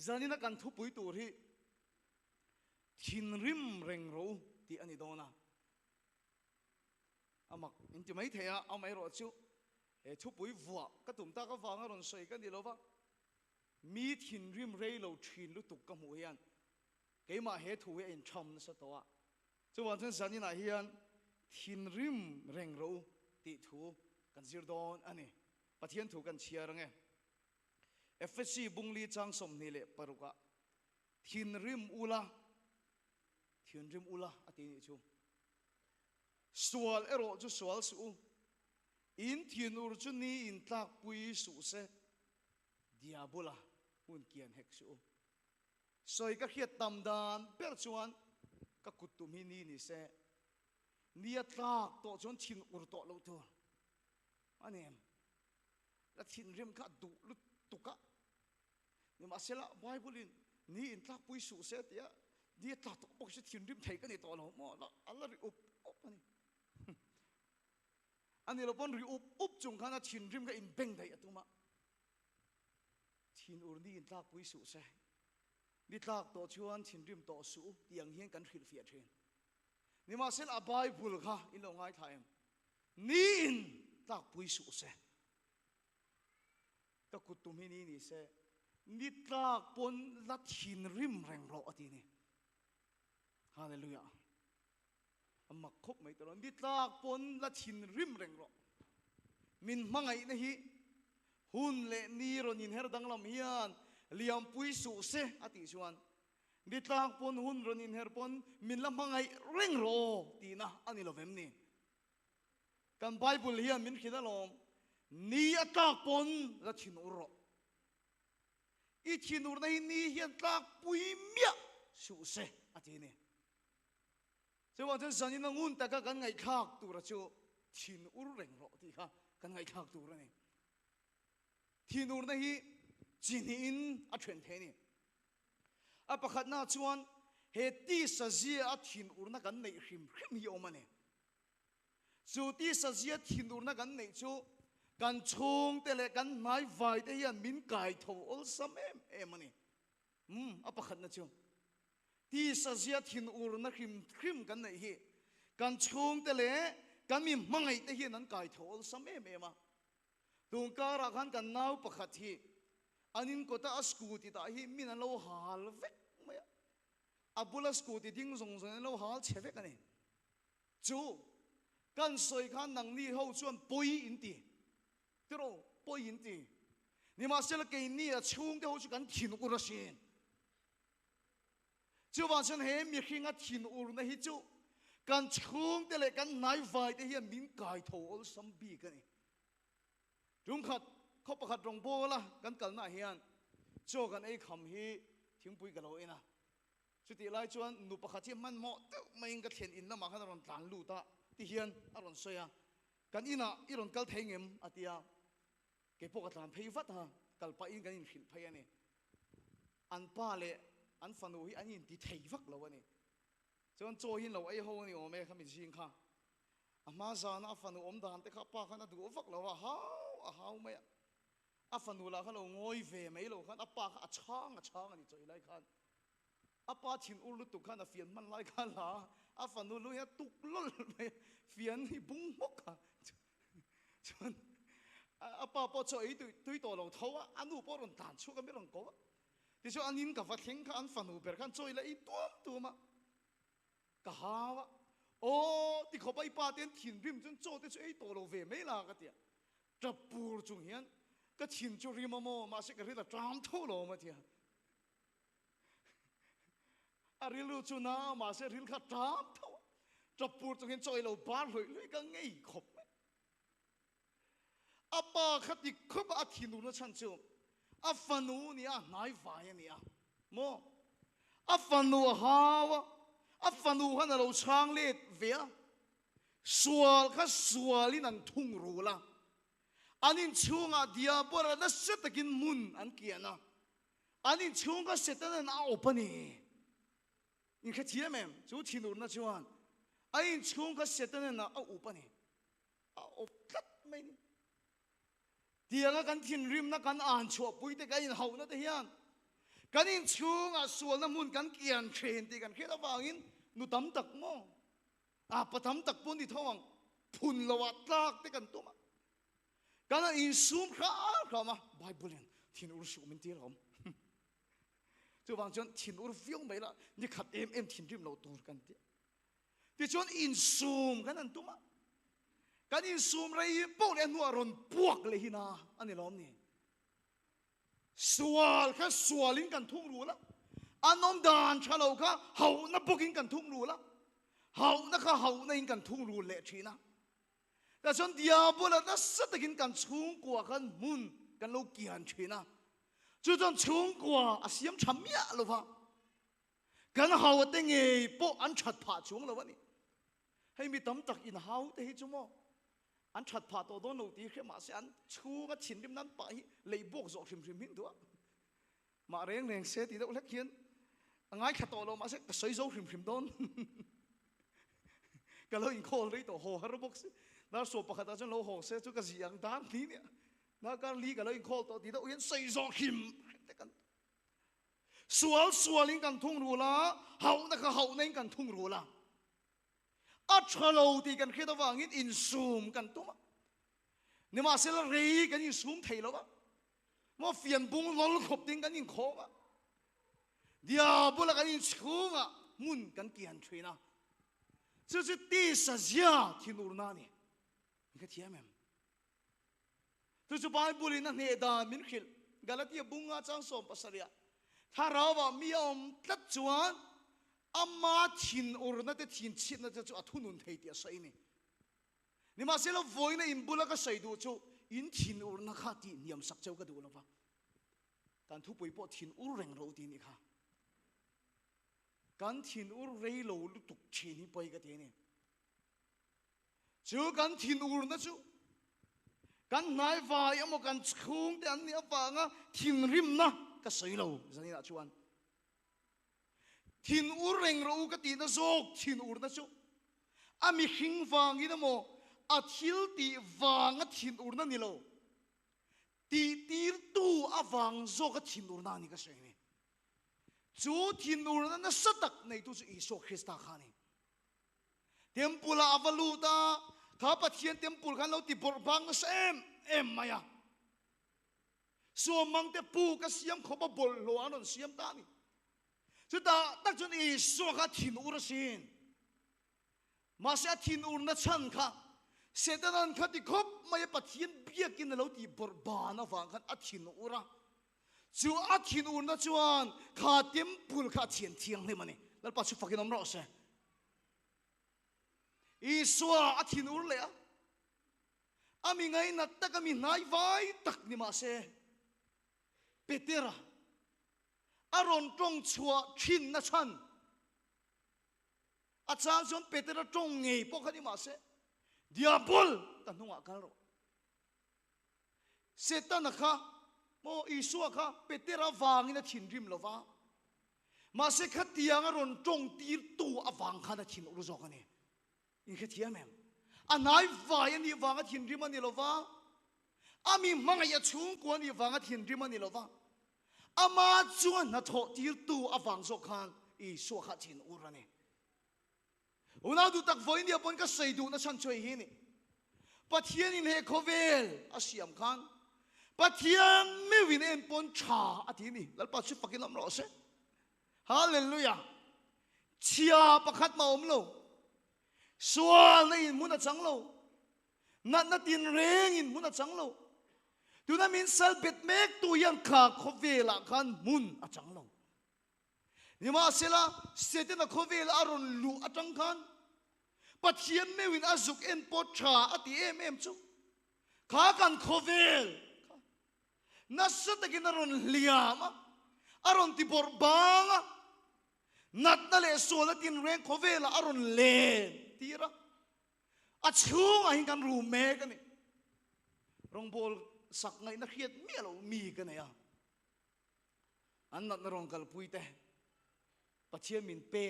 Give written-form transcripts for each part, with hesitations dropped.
zanina kan thu pui tur hi thin rim reng ro ti ani dona amak inti mai thea amai ro chu e thu pui vua ka tum ta ka wanga ron soi kan di lova mi thin rim rei lo thin lu tuk ka mu hian keima he thu e in tham na sa towa chu wan chen zanina hian thin rim reng ro ti thu kan zir don ani pathian thu kan chia range FSC bungli chang som ni le paruka thin rim ula ati ni chu sual ero chu sual su in thin ur chu ni in tlak pui su se diabola un kian hek su soi ka khiat tam dan per chuan ka kutum hi ni se nia tlak to chon thin ur to lo to anem la thin rim ka du lu tuka ni ma sela bible in ni in tlak pui su se tia ni tlak to pok se thin rim thei ka ni to lo mo la alla ri up ani ani lo pon ri up chung khana thin rim ka in beng dai atuma thin ur ni in tlak pui su se ni tlak to chuan thin rim to su tiang hian kan hril fia thin ni ma sel a bible kha in lo ngai thaim ni in tlak pui su se ka kutum hi ni se ni tlak pon la thin rim reng ro ati ni hallelujah amma khop mai to ni tlak pon la thin rim reng ro min mangai na hi hun le ni ron in her dang lam hian liam pui su se ati chuan ni tlak pon hun ron in her pon min lam mangai reng ro ti na ani lo vem ni kan bible hian min khidalom ni atlak pon la thin uro I thin ur na hi ni hian tlak pui mia su se ati ni se wa chen sanin ngun ta ka kan ngai khak tu ra chu thin ur reng ro ti kha kan ngai khak tu ra ni thin ur na hi chin in a thwen the ni a pakhat na chuan he ti sa zia a thin ur na kan nei hrim hi oma ni chu ti sa zia thin ur na kan nei chu kan chung te le kan mai vai te hian min kai tho ol sam em ani a pakhat na chu ti sa zia thin ur na hrim kan nei hi kan chung te le kan mi mangai te hian an kai tho ol sam em a tung ka ra khan kan nau pakhat hi anin ko ta scooty ta hi min an lo hal vek mai abula scooty ding zong zong an lo hal chevek ani chu kan soi khan nang ni ho chuan poi in ti tro poi in ti ni ma sel ke ni a chung te ho chu kan thin ur a sin chu wa chen he mi khinga thin ur na hi chu kan chung te le kan nai vai te hian min kai tho ol sam bi ka ni rum khat kho pakhat rong bola kan kal na hian chu kan ei kham hi thingpui ka lo ina chuti lai chuan nu pakhat chi man mo te mai ka thlen in lama khan ron tlan lu ta ti hian aron soya kan ina iron kal thengem atia ke poka tlan phei vat ha kal pa in kan in khil phei ani an pa le an fanu hi an in ti thei vak lo ani chuan cho hin lo ai ho ni o me khamin jing kha ama zana fanu om dan te kha pa khana du vak lo wa hau mai a fanu la khalo ngoi ve mai lo khan apa kha achang ani choi lai khan apa thin ur lu tu khan a fian man lai khan la a fanu lu ya tuk lol mai fian hi bung mok kha chuan apa po choi tui to lo thawa anu po ron tan chu ka me ron ko ti chu anin ka va theng kha an fanu ber khan choi la I tuam ma ka hawa o ti kho pai pa ten thin rim chun cho te chu ei to lo ve mai la ka tia trapur chung hian ka thin chu ri mo ma se ka ri la tram tho lo ma tia a ri lu chu na ma se ri kha tram tho trapur chung hian choi lo bar loi ka ngei khop apa khati khop a thin nu na chan chu a fanu ni a nai vai ni a mo a fanu hawa a fanu han lo chang le ve sual kha sualin an thung ru la anin chunga dia bora na setakin mun an kiana anin chunga setan na opani in kha thia mem chu thinur na chuan ain chunga setan na a opani a oplat mai ni dia nga kan thin rim na kan an chho pui te ka in hau na te hian kan in chunga sual na mun kan kian train ti kan khela wangin nu tam tak mo a patam tak pon di thawang phun lawa tlak te kan tuma kana in sum kha ma bible thin ur su min ti rom chu wang chon thin ur viong mai la ni khat em thin rim lo tur kan ti chon in sum kan an tuma kan in sum rai po le nu aron puak le hina ani lom ni sual kha sualin kan thung ru la anom dan chalo kha hau na bukin kan thung ru la hau na kha hau na in kan thung ru le thina ta chon diabol na satakin kan chung kwa kan mun kan lo kian thina chu chon chung kwa asiam chamya lo fa kan hau te nge po an that pha chung lo ni hay mi tam tak in hau te hi chumo an that pha to don lo ti khe ma se an chu ga chin rim nan pa hi lei bok zo hrim hrim hin do ma reng reng se ti do lek hian angai kha to lo ma se ka soi zo hrim hrim don ka lo in khol ri to ho har bok se na so pa khata chen lo ho se chu ka ziang dan ni ne na ka li ka lo in khol to ti do hian soi zo hrim te kan sualin kan thung ru la hau na ka hau na kan thung ru la a chalo ti kan kheta wangin in sum kan tuma ni ma sel rei kan in sum thei lo ba mo fian bung lol khop ting kan in kho ba dia bula kan in chunga mun kan kian thina chu chu ti sa zia thinur na ni ka thiam em chu chu bible na ne da min khil galatia bunga chang som pasaria tharawa miom tlat chuan amma thin ur na te thin chit na chu athunun thei ti sai ni ni ma selo voina in bula ka sai du chu in thin ur na kha ti niam sak chau ka du lo ba kan thu pui po thin ur reng ro ti ni kha kan thin ur rei lo lu tuk chi ni poi ka te ni chu kan thin ur na chu kan nai vai amo kan chung te an ni apa nga thin rim na ka sai lo zani na chuan thin ur reng ro ka ti na zok thin ur na chu ami hing wang i na mo a thil ti wang a thin ur na ni lo ti tir tu a wang zo ka thin ur na ni ka sai ni chu thin ur na satak nei tu chu iso Krista khani temple avaluta kha pathian temple khan lo ti bor bang em maya so mang te pu ka siam khoba bol lo anon siam ta ni chu ta tak chun iso kha thin ur sin ma se thin ur na chan kha setan kha ti khop mai pathian biakin lo ti bor ba na wang khan a thin ura chu a thin ur na chuan kha temple kha thian thiang le mani lal pa chu fakin om ro se iso a thin ur le a ami ngai na tak ami nai vai tak ni ma se petera aron tong chua thin na chan a chang chon petera tong ngei po khani ma se diabol ta nunga kal ro setan kha mo isu kha petera wang ina thin rim lo wa ma se kha tiang aron tong tir tu awang kha na thin ur zo kani in kha thiam em anai vai ani wanga thin rim ani lo wa ami manga ya chung ko ani wanga thin rim ani lo wa ama chuan na tho tir tu awang zo khan i so kha thin ur ani una du tak voi ni apon ka sei du na chan choi hi ni pathian in he khovel asiam khan pathian me win en pon cha ati ni lal pa chu fakin am ro se hallelujah chia pakhat ma om lo sual na in mun a chang lo na tin reng in mun a chang lo tu na min sal bet mek tu yan kha khovela khan mun a chang lo ni ma sela seten a khovel aron lu atang khan pathian me win azuk en po cha ati em chu kha kan khovel na satakin aron liama aron ti bor banga nat na le so la tin reng khovela aron len tira a chung a hin kan ru me ka ni rong bol sak ngai na khiat mi lo mi ka ne ya an nat na rong kal pui te pathian min pe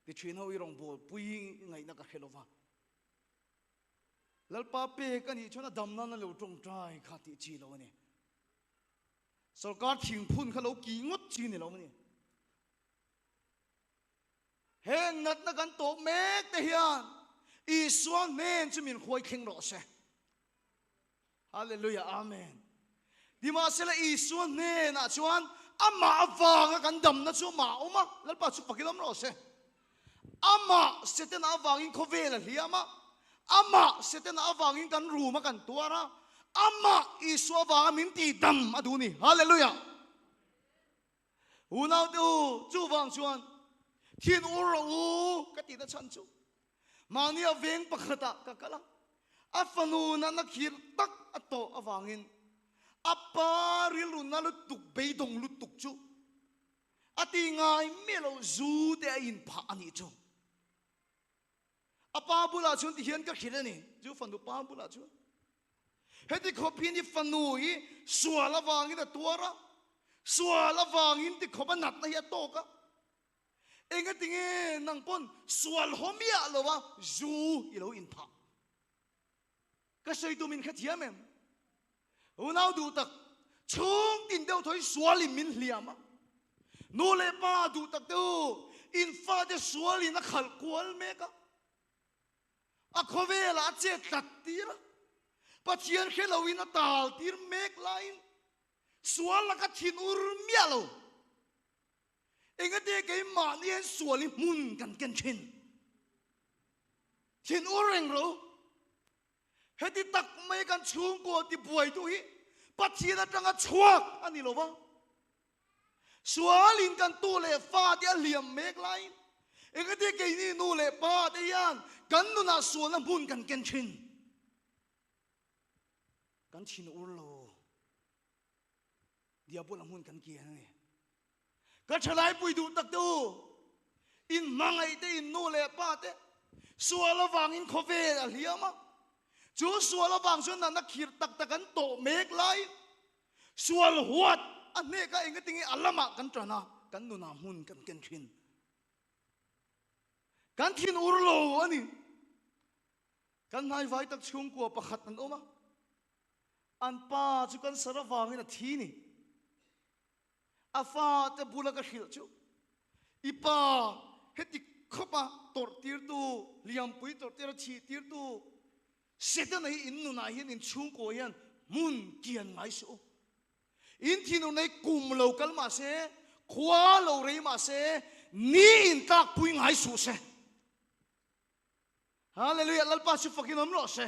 ti thin ho i rong bol pui ngai na ka khelova lal pa pe ka ni chona dam na lo tong trai kha ti chi lo ni sarkar thing phun khalo ki ngot chi ni lo ni heng nat na kan to mek te hian Isuan nen chu min khoi kheng ro se hallelujah amen dima sela Isuan nen a chuan ama awanga kan dam na chu ma oma lalpa chu pakilam ro se ama seten awangin khovela hiama ama seten awangin kan ruma kan tuara ama Isu awanga min ti dam aduni hallelujah unau tu chu wang chuan thiên uru cái gì đó chân chú mà nia veng pakhata kakala afanu na nakhir tak ato awangin apari lu na lu tuk beidong lu tuk chu ati ngai melo zu de in pha ani chu apa bula chun ti hian ka khirani chu fanu pa bula chu heti khopi ni fanu hi suala wangin da tuara suala wangin ti khoba nat na ya to ka enga tinge nang pon sual homia lowa zu ilo in pha ka sei tu min khathia mem unau du tak chung tin deu thoi sual in min hliama no le pa du tak tu in fa de sual in a khal kwal me ka a khovela che tat tira pathian khelowin a tal tir mek line sual la ka thin ur mialo enga te cái mà nien suali mun kan ken chen chen oreng ro heti tak mai kan chung ko ti buai tu hi pathina tanga chuak ani lova sualin kan tu le fa ti aliam mek line enga te cái ni nu le pa te yan kan nu na suala mun kan ken chen kan chin urlo dia bola mun kan ki ani cái chalai bui du tak tu in mangai te in no le pa te suala wang in khove a hiama chu suala wang chuan na khir tak tak kan to mek lai sual huat ane ka enga tingi alama kan trana kan nu na mun kan ken thin kan thin urlo ani kan nai vai tak chung ko pakhat an oma an pa chu kan sara wang in a thi ni afa te bula ka khil chu ipa heti khopa tor tir tu liam pui tor tir chi tir tu setan ai in nu na hian in chung ko hian mun kian ngai su in thinu nei kum lo kal ma se khwa lo rei ma se ni in tak pui ngai su se hallelujah lalpa su fakin om lo se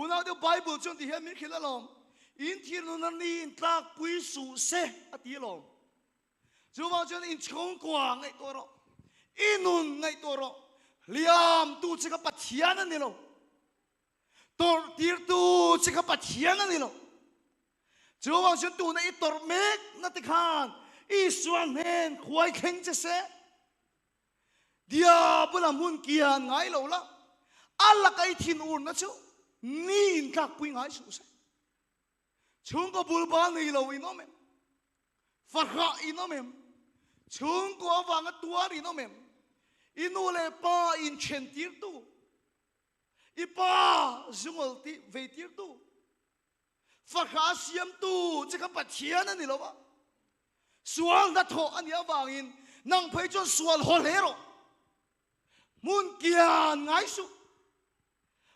una de bible chung ti hian min khilalom in thinu na ni in tak pui su se ati lom chu wa chuan in chung kwa ngai to ro inun ngai to ro liam tu chika pathian ani lo tor tir tu chika pathian ani lo chu wa chuan tu na I tor mek na ti khan I suan hen khwai kheng che se dia bula mun kian ngai lo la alla kai thin ur na chu ni in tak pui ngai su se chung ko bulba nei lo ino mem farha ino mem chung ko awang tuar ino mem inu le pa in chen tir tu ipa zungol ti ve tir tu farha siam tu chika pathian ani lo ba sual na tho ani awang in nang phai chon sual hol hero mun kian ngai su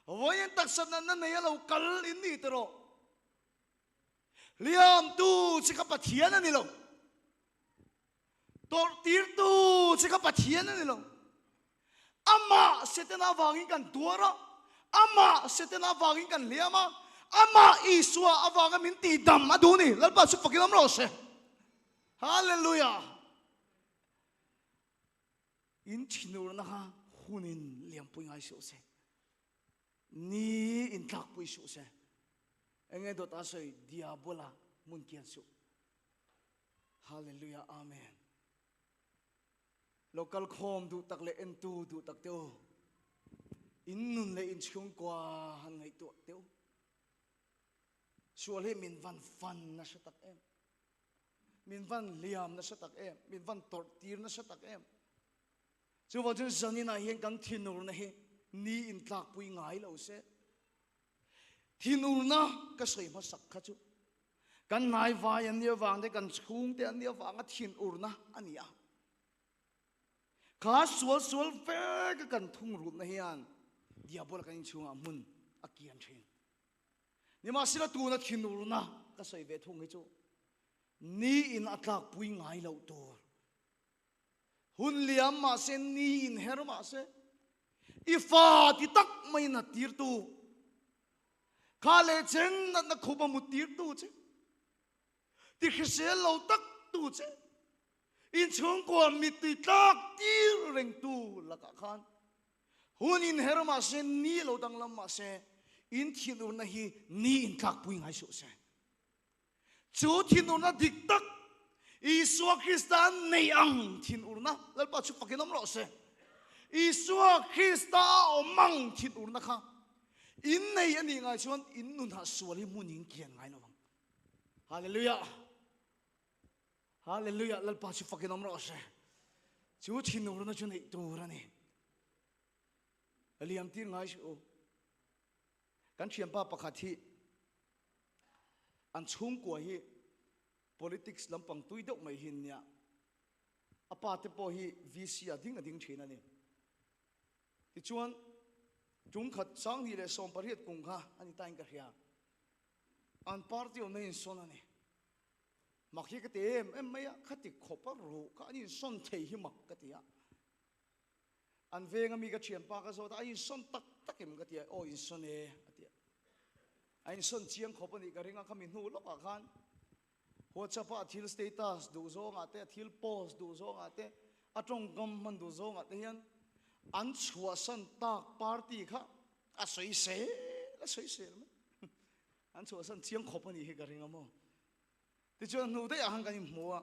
voyen taksan na nei lo kal in ni tro liam tu chika pathian ani lo tor tir tu chika pathian ani lo ama setena wangin kan duara ama setena wangin kan liama ama iswa awanga min ti dam aduni lalpa su fakilam lo se hallelujah in chinur na ha hunin liam pui ngai su se ni in tak pui su se enge dot asoi diabola mun kian su hallelujah amen local khom du tak le en tu du tak teo in nun le in chung kwa han ngai tu teo sual he min van fan na sa tak em min van liam na sa tak em min van tor tir na sa tak em chu wa jun zanina hian kan thinur na he ni in tlak pui ngai lo se thinur na ka soi ma sak kha chu kan nai vai an nia wang te kan chung te an nia wang a thin urna ania kha sual ve ka kan thung ru na hian diabol kan chunga mun akian thin ni ma sila tu na thin urna ka soi ve thung hi chu ni in atlak pui ngai lo tur hun liam ma sen ni in her ma se ifa ti tak mai na tir tu khale chen na khuba mu tir tu che ti khsel lo tak tu che in chung ko mi ti tak tir reng tu la ka khan hun in her ma sen ni lo dang lam ma se in thin ur na hi ni in tak pui ngai su se chu thin ur na dik tak Isua Kristan nei ang thin ur na lal pa chu pakinom lo se Isua Krista omang thin ur na kha in nei ani ngai chuan in nun ha sual hi munin kian ngai lo bang hallelujah hallelujah lal pa chu pakinom lo se chu thin ur na chu nei tu ra ni aliam tir ngai su kan thiam pa pakhat hi an chung ko hi politics lampang tuidok mai hin nia apa te po hi VC ading thina ni ti chuan chung khat sang ni le som pariat kung kha ani tain ka hria an party on nei son ani makhi ka te em maya khati khopa ru ka ani son thei hi mak ka tia an venga mi ka thiam pa ka zo ta ai son tak em ka tia o in son e atia ai son chiang khopa ni ka ringa khami nu lo ka khan WhatsApp athil status du zo nga te athil post du zo nga te atong gam man du zo nga te hian an chua san tak party kha a soi se an chua san chiang khop ani hi garinga mo ti chuan nu te ahang kan muwa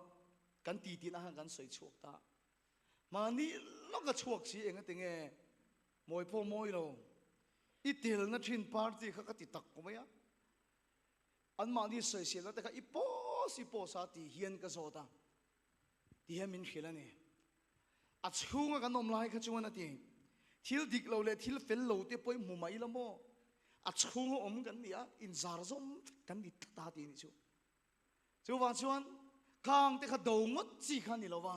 kan ti tin ahang kan soi chuak ta mani loka chuak si enga tinge moi po moi lo itil na thin party kha ka ti tak ko maya an ma ni soi se la ta ka ipo si po sa ti hian ka zota ti hem min khilani a chunga kan om lai kha chuan ati thil dik lo le thil fel lo te poi mu mai lamo a chunga om kan nia in zar zom kan ni ta ti ni chu wa chuan khang te kha do ngot chi khan ni lo wa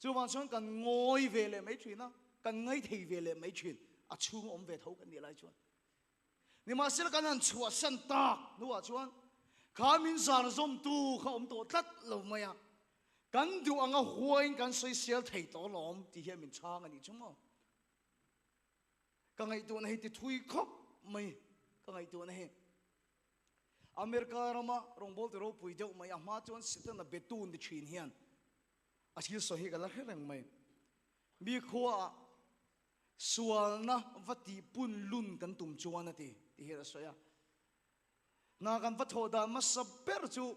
chu wa chuan kan ngoi ve le mai thina kan ngai thei ve le mai thin a chunga om ve tho kan ni lai chuan ni ma sel kan an chua san tak nu wa chuan Kamin zar zom tu kha om to tlat lo maya kan du anga huain kan soi sel thei to lom ti hian min chang ani chumo ka ngai tu na hi ti thui khop mai ka ngai tu na hi America rama rongbol te ro pui deu mai ma chon sitan na betun di thin hian a thil so hi ka la hereng mai mi khuwa sual na vati pun lun kan tum chuan ati ti hira soya na kan va thoda ma saber chu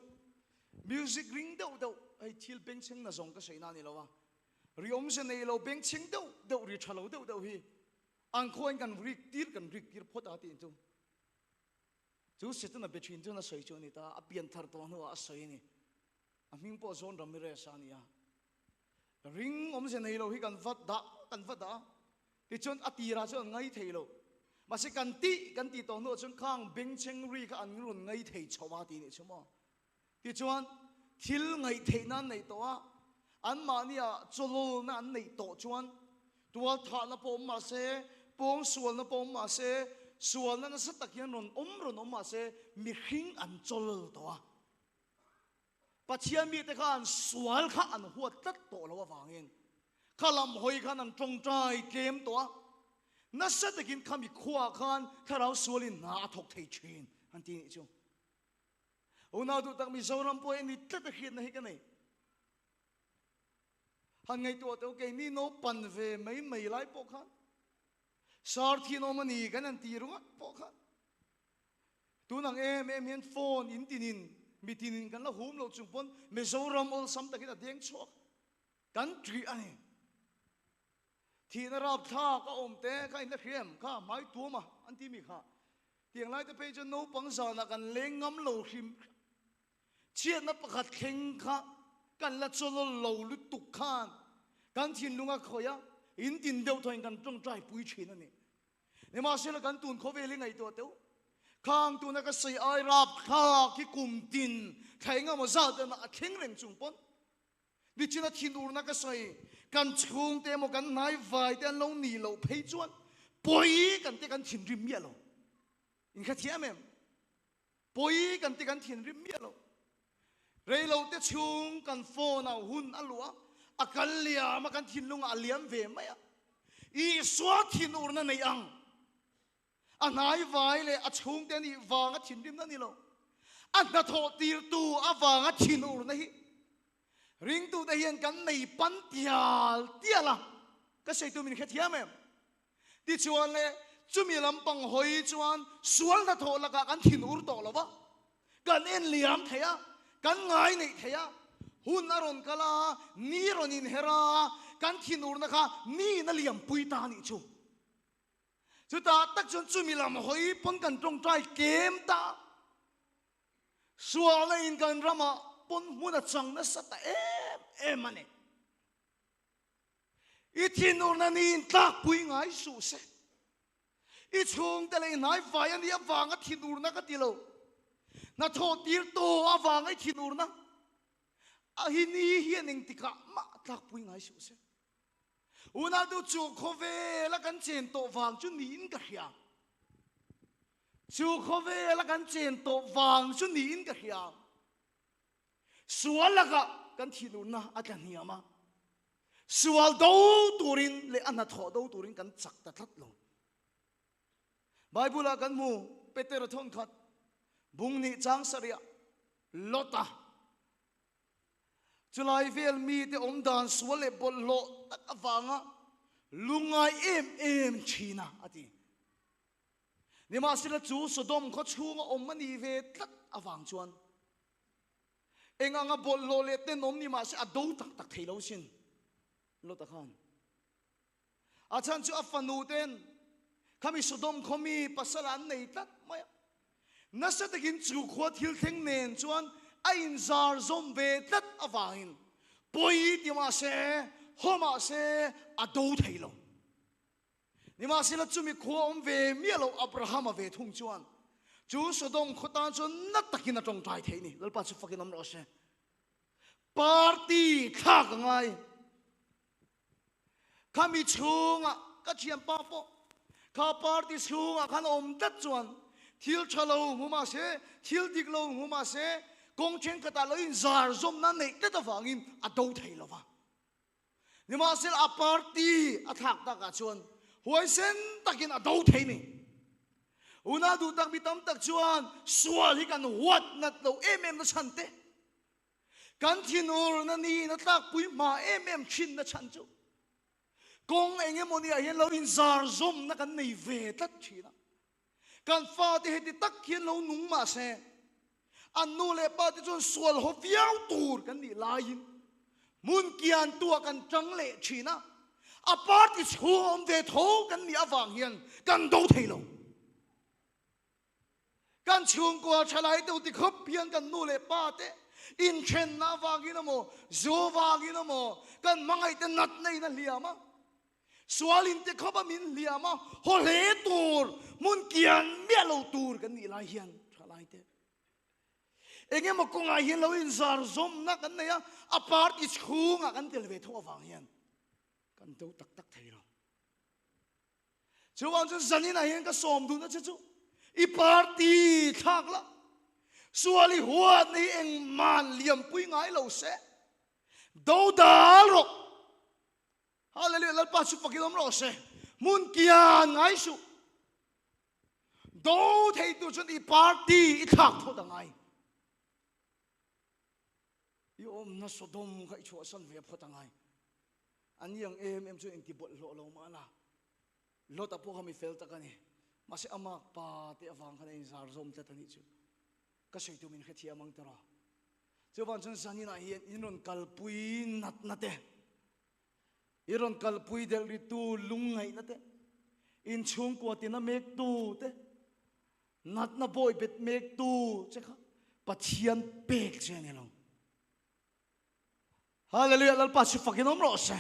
music ring deu ai thil beng cheng na zong ka seina ni lowa riom se nei lo beng cheng deu ri thalo deu hi ang khoin kan rik tir phota ti chu sitan na between chu na soi chu ni ta apian thar to no a soi ni a ming po zon ramirez ania ring om se nei lo hi kan vat da ti chon atira chu ngai thei lo mà sẽ cần ti tàu nữa chúng khang bing cheng ri ka an run ngay thei chawa ti ni chuma ti chuan thil ngai thei nan nei to a an ma nia cholo na an nei to chuan tual tha na pom ma se pom sual na pom ma se sual na sa tak hian ron om ma se mi hing an chol to a pachia mi te khan sual kha an huat tat to lo wangin khalam hoi khan an tong trai kem to a na sa takin kami khuwa khan tharau sualin na thok thei thin an ti ni chu ona tu tak mi zoram po ni tata khit na hi ka nei han ngai to to ke ni no pan ve mai lai po khan sar thi no mani kan an ti runga po khan tu nang em hian phone in tinin mi tinin kan la hum lo chung pon me zoram ol sam takin a deng chok kan tri ani thì nó rap tha ka om te ka in la khiam kha mai tu ma an ti mi kha tiang lai te pe cho no pang sa na kan leng ngam lo khim chiat na pakhat kheng kha kan la cholo lo lu tu khan kan thin lunga khoya in tin deu thoin kan tong trai pui thin ani ne ma se la kan tun kho ve le ngai to teu khang tu na ka sei ai rap kha ki kum tin thai nga ma za da na thing reng chung pon ni china thin ur na ka sei kan chung te mo kan nai vai te lo ni lo phei chuan poi kan te kan thin rim mia lo in kha thiam em poi kan te kan thin rim mia lo rei lo te chung kan phone au hun alua akal lia ma kan thin lung aliam ve maya i swa thin ur na nei ang anai vai le a chung te ni wanga thin rim na ni lo an na tho tir tu a wanga thin ur na hi ring tu te hian kan nei pan tial tiala ka sei tu min kha thiam em ti chuan le chumi lampang hoi chuan sual na tho laka kan thin ur to lova kan en liam theya kan ngai nei theya hun aron kala ni ron in hera kan thin ur na kha ni na liam pui ta ni chu chu ta tak chun chumi lam hoi pon kan tong trai kem ta sual na in kan rama pon huna chang na sata em ane i thin ur na ni tak pui ngai su se i chung te le nai vai ani awanga thin ur na ka tilo na tho tir to awanga thin ur na a hi ni hian ing tika ma tak pui ngai su se una du chu khove la kan chen to wang chu ni in ka hia chu khove la kan chen to wang chu ni in ka hia sual la ka kan thin ur na a kan hiama sual do turin le ana tho do turin kan chak ta that lo Bible kan mu Peter thon khat bung ni chang saria lota chulai vel mi te om dan suale bol lo tak awanga lungai em china ati ni ma sila chu sodom kho chunga om mani ve tlat awang chuan enga nga bol lo le te nom ni ma se ado tak tak theilo sin lota khan achan chu afanu ten kami sodom khomi pasalan nei tat maya nasa takin chu khwa thil theng nen chuan a in zar zom ve tat awangin poi ti ma se homa se ado thailo ni ma sila chumi khwa om ve mialo abraham ve thung chuan chu sodom khotan chun na takin atong tai theini lalpa chu fakin am ro se party thak ngai kami chunga ka chiam pa po kha party chunga khan om tat chuan thil chalo huma se thil dik lo huma se kong chen ka ta lo in zar zom na nei ta wangin a do thei lova ni ma sel a party a thak ta ka chuan huai sen takin a do thei ni una du tak mi tam tak chuan sual hi kan wat nat lo em na chante kan thinur na ni na tak pui ma em chin na chan chu kong enge moni a hian lo in zar zom na kan nei ve tat thina kan fa te heti tak hian lo nung ma se an nu le pa ti chon sual ho viau tur kan ni lain mun kian tua kan chang le thina a party chhum ve tho kan ni awang hian kan do theilo kan chung ko chalai do ti khop pian kan nu le pa te in chen na wangin mo zo wangin mo kan mangai te nat nei na liama sualin te khoba min liama ho le tur mun kian mialo tur kan ni lai hian chalai te enge mo konga hian lo in zar zom na kan ne ya apart is khunga kan tel ve tho wang hian kan do tak tak theilo chuan chu zanina hian ka som du na chu i party thakla suali huat ni eng man liam pui ngai lo se do dal ro hallelujah lalpa su fakilom ro se mun kian ngai su do thei tu chun i party i thak tho da ngai yom na sodom khai chu san ve phota ngai an yang em chu enti bol lo ma na lo ta po kami fel ta kani masi amak pa te awang khan in zar zom ta tani chu ka sei tu min khathia mang tara chuwan chun sanina hian inron kalpui nat nate iron kalpui del ri tu lungai nate in chung ko tina mek tu te nat na boy bet mek tu chekha pathian pek chen elong hallelujah lal pa su fakinom ro se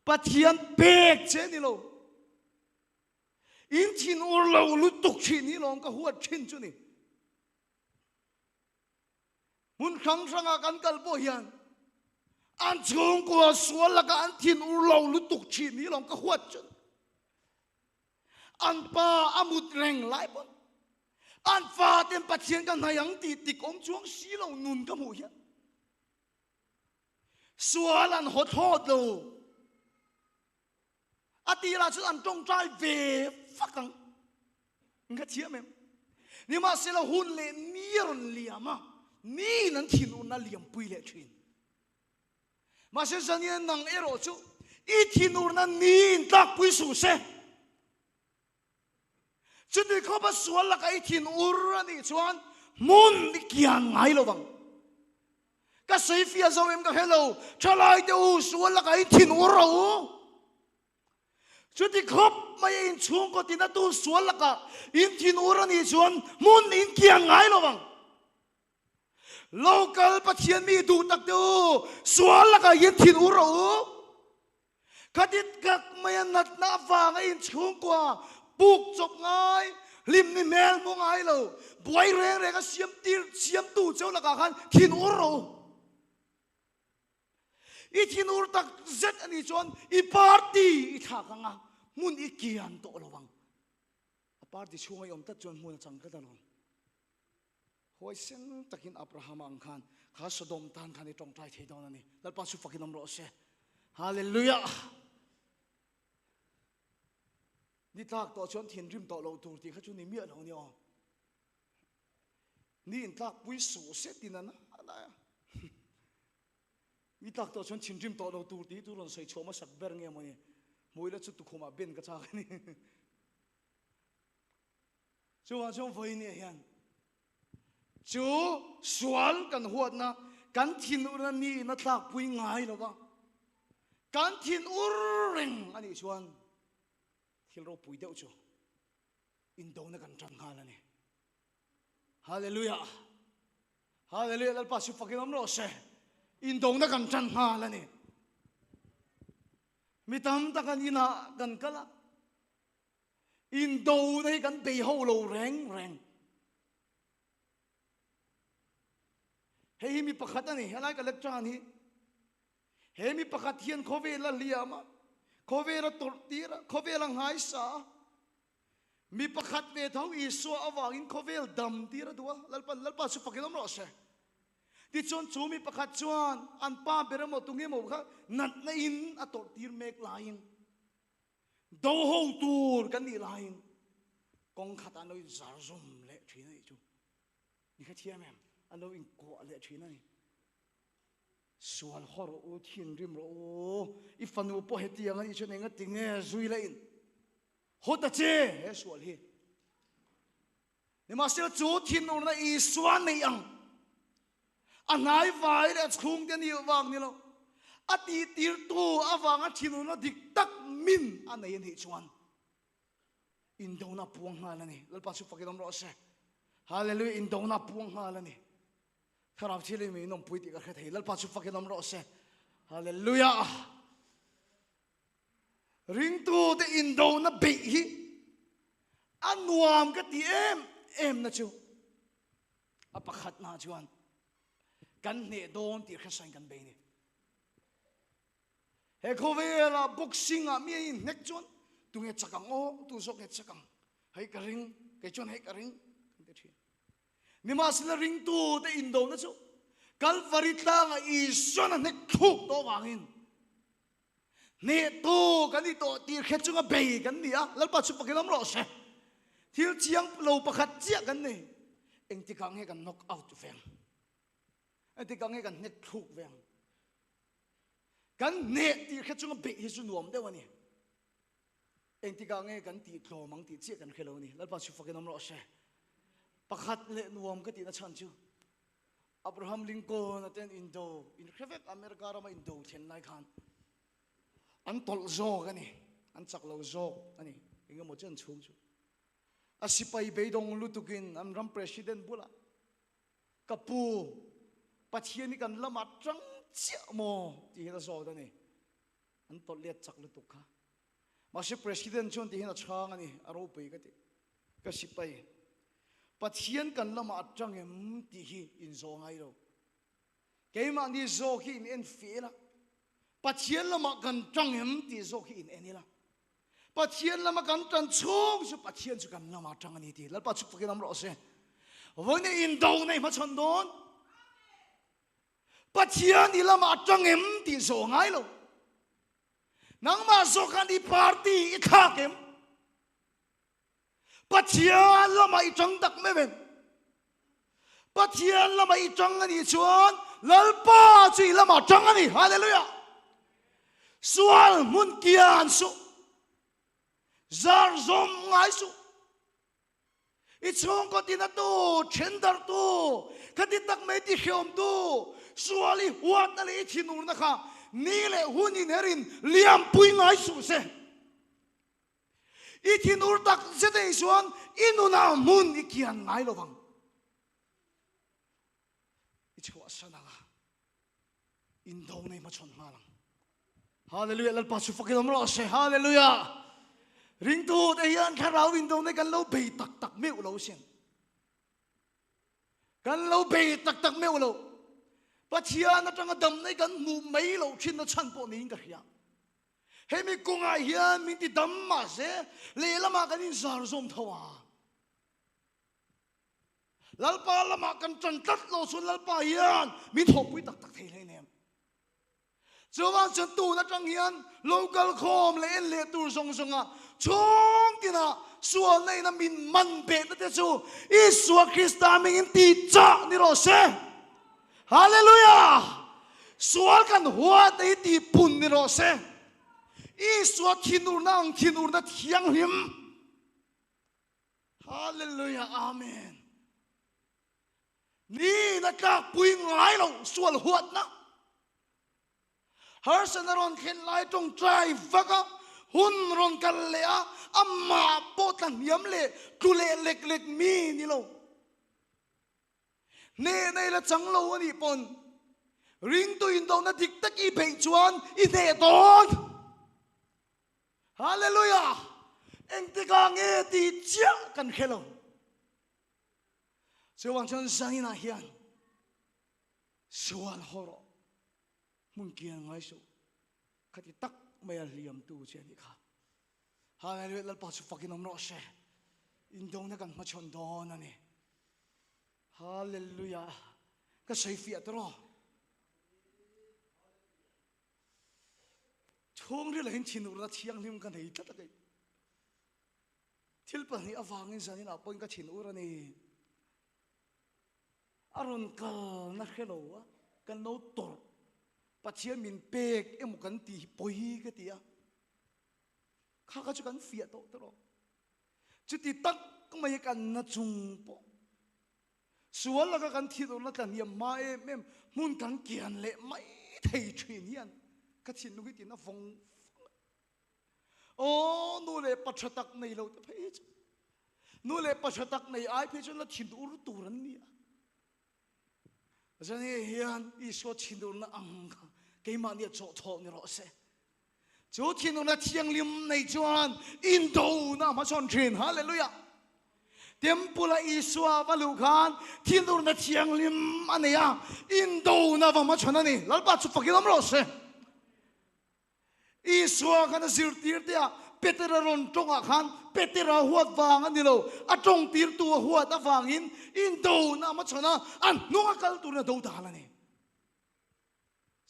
pathian pek chen ilo in thin ur lo lu tuk chi ni long ka huat thin chu ni mun khang ranga kan kal bo hian an chung ko sual la ka an thin ur lo lu tuk chi ni long ka huat chu an pa amut reng lai bon an fa tem pathian kan hayang ti tik om chuang si lo nun ka mu hian sual an hot hot lo atira chu an tong trai ve fakang nga chia mem ni ma se la hun le niron liama ni nan thin un na liam pui le thin ma se zanian nang ero chu I thin ur na ni tak pui su se chu ni kho ba sual la ka I thin ur ani chuan mun ni kian ngai lo bang ka sei fia zo em ka hello chalai de u sual la ka I thin ur ro chu ti khop mai in chung ko tin tu sual la ka in thin ur ani chuan mun in kian ngai lo bang local pathian mi du tak tu sual la ka in thin ur ro kadit gak mai nat na wa ngai in chung kwa buk chop ngai lim ni mel mo ngai lo boy reng re ka siam tu chau la ka khan thin ur ro I thin ur tak zet ani chuan I party I tha ka nga mun I kian to lo wang a party chunga yom ta chuan mun chang ka da lo hoi sen takin Abraham ang khan kha Sodom tan khan I tong trai thei don ani lal pa su fakin am ro se hallelujah ni tak to chuan thin rim to lo tur ti kha chu ni mi lo ni o ni in tak pui su se tin na ala ni tak to chuan thin rim to lo tur ti tu ron sei choma sak ber nge mo ni moi la chu tu khoma ben ka cha ni chuan voi ni hian chu sual kan huat na kan thin ur na ni na tak pui ngai lo ba kan thin ur reng ani chuan thil ro pui deuh chu in do na kan tang hala ni hallelujah hallelujah lal pa su fakin am ro se in do na kan tang hala ni mi tam ta kan ina kan kala in do na kan be ho lo reng reng hei mi pakhat ani halai ka lecture ni hei mi pakhat hian khove la liama khove ra tortira khove lang hai sa mi pakhat ve thau I so awangin khovel dam tira duwa lalpa su fakilam ro se ti chon chu mi pakhat chuan an pa beramo tunge mo kha nat na in a tortir mek lain do ho tur kan ni lain kong khata noi zar zum le thina I chu ni kha thiam em ano in ko le thina ni sual hor o thin rim ro I fanu po hetiang ani chen enga tinge zui la in hota che he sual hi ni ma se chu thin ur na I suan nei ang anai vai le chung de ni wang ni lo ati tir tu awang a thin ur na dik tak min anei ni chuan in do na puang hala ni lal pa su fakidam ro se hallelujah in do na puang hala ni kharap chile mi nom pui ti ka kha thei lal pa su fakidam ro se hallelujah ring tu de in do na be hi anuam ka ti em na chu apakhat na chuan kan ne don ti kha san kan be ni he khovela boxing a mi in nek chuan tu nge chakang o tu sok nge chakang hai ka ring ke chuan hai ka ring te thi ni ma sila ring tu de in do na chu kalvari tlang a I son nek thuk to wangin ne to kan ni to ti khe chunga be kan ni a lalpa chu pakilam ro se thil chiang lo pakhat chia kan ni eng ti kang he kan knock out veng eng ti kang he kan nek thuk veng kan ne ti khe chunga be hi chu nuam de wani eng ti kang he kan ti tlo mang ti chia kan khelo ni lalpa chu pakilam ro se pakhat le nuam ka ti na chan chu Abraham Lincoln aten Indo in khevek America rama Indo then lai khan an tol zo ani an chak lo zo ani inga mo chen chung chu asipai beidong lutukin am ram president bula kapu pathiani kan lama tang chia mo ti hela zo da ni an tol le chak lutuk kha mà sẽ president chọn thì hiện là chang anh aro bể cái ship bay bắt hiền cần làm mà trăng em thì hi in zo ngay đâu cái mà đi zo hi in en phê la bắt hiền làm mà cần trăng em thì zo hi in en la bắt hiền làm mà cần trăng chung chứ bắt hiền chứ cần làm mà trăng anh thì là bắt chụp cái làm rõ sẽ vấn đề in đâu này mà chọn đón bắt hiền thì làm mà trăng em thì zo ngay đâu nang masuk kan di party ikakem patian lama itang tak memen patian lama itang ani chuan lalpa chui lama tang ani hallelujah sual mun kian su zar zom ngai su ichong ko tinatu chendar tu kaditak me ti khiom tu suali huat na le chinur na kha ni le hunin herin liam pui ngai su se itin urtak zete suan inuna mun ikian ngai lovang ichwa sananga indau nei ma chon malang hallelujah lal pasu fakil amro se hallelujah ring tu te yan kharau indau nei kan lo be tak tak meu lo sen kan lo be tak tak meu lo Pachian na tanga dam nei kan mu mai lo chin na chan po ni ka hia he mi kunga hian mi ti dam ma se le lama kan in zar zom thawa lalpa lama kan chan tat lo sun lalpa hian mi thop pui tak tak thei le nem chuan chan tu na tang hian local khom le en le tur song songa chong tina sual nei na min man be na te chu iswa krista min in ti cha ni ro se hallelujah sual kan huat ei ti pun ni ro se iswa thinur na thiang him hallelujah amen ni na ka pui ngai lo sual huat na har sanaron khen lai tong trai vaka hun ron kal le a amma potan yam le tu le lek lek mi ni lo ne nei la chang lo ani pon ring tu in do na dik tak i pe chuan i ne don hallelujah eng ti ka nge ti chia kan khelo so wang chan sang ina hian sual horo mun kia ngai so khati tak mai liam tu che ni kha hallelujah lal pa su fakin om ro she in dong na kan ma chon don ani hallelujah ka sei fi atro thong ri la hin chin ur na thiang lim kan hei ta ta kai thil pa ni awang in zanin a point ka chin ur ani aron ka na khelo a kan no tor pathian min pek em kan ti poi ka tia kha ka chu kan fi to tro chu ti tak mai kan na chung po sual la ka kan thi do na kan yam ma em mun kan kian le mai thei thin hian ka chin nu ti na phong o nu le pachatak nei lo te phei chu nu le pachatak nei ai phe chu la thin ur turan ni zani hian I so thin ur na ang ke ma ni cho tho ni ro se chu thin ur na thiang lim nei chuan in do na ma chon thin hallelujah tempula iswa valu khan thin ur na thiang lim ania in do na va ma chon ani lalpa chu fakilam ro se iswa kan zir tir tia petera ron tonga khan petera huat wang ani lo atong tir tu huat awangin in do na ma chona an nunga kal tu na do ta halani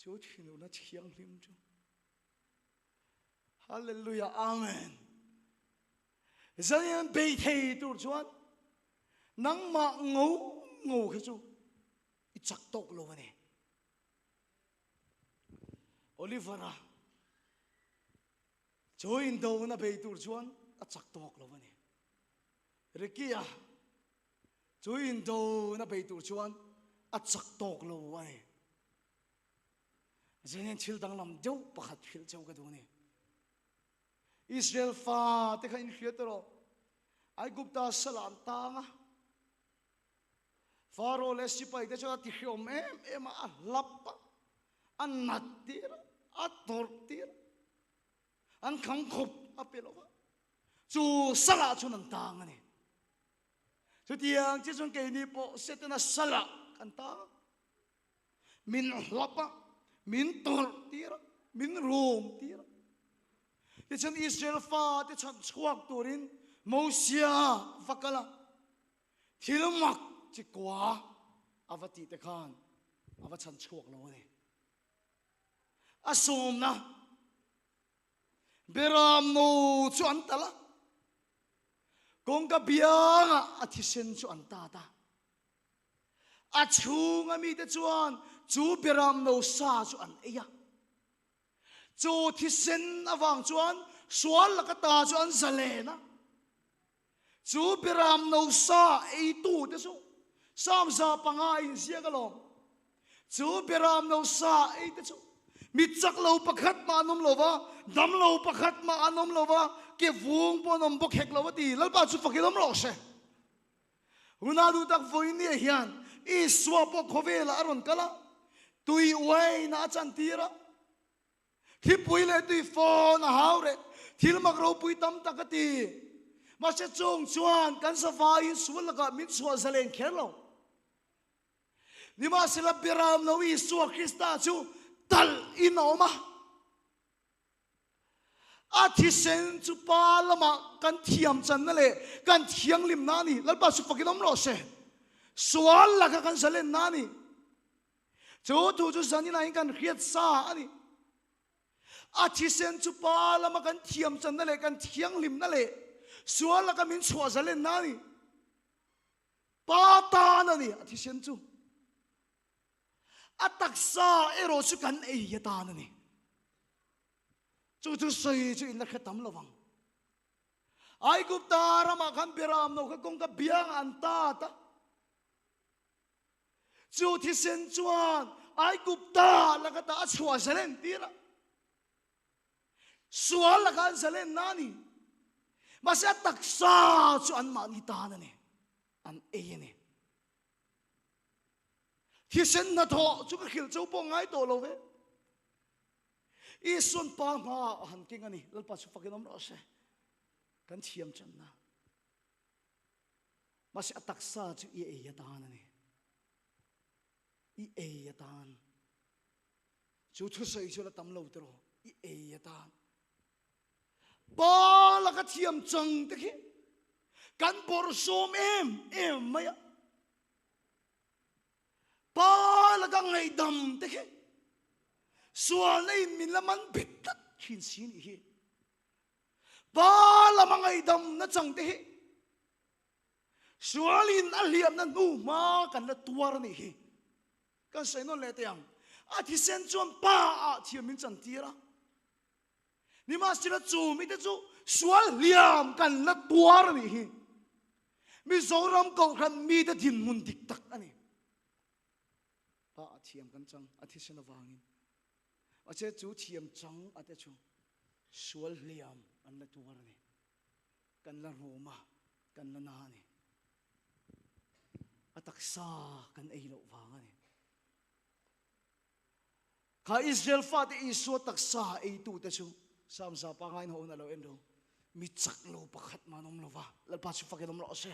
chu thinu na thiang lim chu hallelujah amen zanian be thei tur chuan nang ma ngô khe chu I chak tok lo ani olivera join do na be tur chuan a chak tok lo ani rekia join do na be tur chuan a chak tok lo ani zenen thil dang lam deu pakhat thil cheu ka du ni Israel fa te kha in khiatro ai gupta salam tanga faro le sipai te cha ti khiom em a lappa an natir a tortir an khang khop apelo chu sala chu nan tang ani chu tiang chi chun ke ni po setena sala kan ta min hlapa min tor tira min rom tira ti chan Israel fa ti chan chuak turin Mosia vakala thilmak chi kwa avati te khan ava chan chuak lo ni asom na beram no chu antala kong ka bianga athisen chu antata achunga mi te chuan chu beram no sa chu an eya chu thisen awang chuan sual lakata chu an zalena chu beram no sa ei tu te chu sam za panga in sia ka lo chu beram no sa ei te chu mi chak lo pakhat ma nom lova dam lo pakhat ma anom lova ke vung po nom bok hek lova ti lalpa chu fakilom lo se una du tak voi ni hian I swapo khovela aron kala tui wai na chan tira thi puile tui phone haure thil mak ro pui tam takati ma se chung chuan kan sa vai sulaka min chua zalen khelo ni ma sila biram no I suwa Krista chu tal inoma athisen chu palama kan thiam chan na le kan thiang lim na ni lalpa su fakinom lo se sual laka kan salen nani chu tu chu zani na kan khiat sa ani athisen chu palama kan thiam chan na le kan thiang lim na le sual laka min chua salen nani pata na ni athisen chu ataksa ero chu kan ei ya ta na ni chu chu sei chu in la khatam lawang ai gupta rama kan biram no ka kong ka biang anta ta chu thi sen chuan ai gupta lakata achua salen tira sual lakan salen nani masa taksa chu an mani ta na ni an e ni thi sen na tho chu ka khil chu po ngai to lo ve I sun pa ma han king ani lalpa chu fakinom ro se kan thiam chan na masa taksa chu e ya ta na ni I eyatan chu thu sei chu la tam lo tro I eyatan pa la ka thiam chang te khi kan bor som em maya pa la ka ngai dam te khi sual nei min la man bit tat khin sin hi pa la ma ngai dam na chang te hi sualin aliam na nu ma kan la tuar ni hi kan sai non le tiang athisen chuan pa a thiamin chan tira ni ma sila chu mi te chu sual liam kan la tuar ni hi mi zoram ko khan mi te thin mun dik tak ani pa a thiam kan chang athisen awangin ache chu thiam chang ate chu sual liam an la tuar ni kan la roma kan la na ni ataksa kan ei lo wangani ka Israel fa te isu taksa ei tu te chu sam sa pa ngai ho na lo em do mi chak lo pakhat manom lova lalpa chu fakinom lo se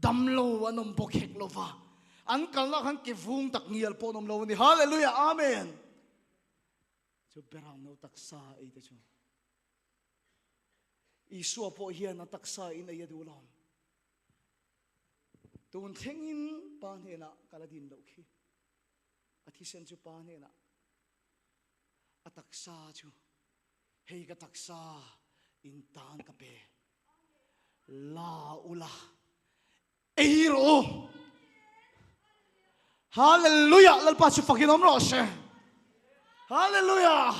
dam lo anom bokhek lova an kal na khan ki vung tak ngial po nom lo ni hallelujah amen chu berang no taksa ei te chu isu po hian na taksa in ai du lom tun thengin pa ne na kaladin lo khi athisen chu pa ne na ataksa chu hei ka taksa in tan ka pe la ula eiro hallelujah lalpa chu fakinom ro se hallelujah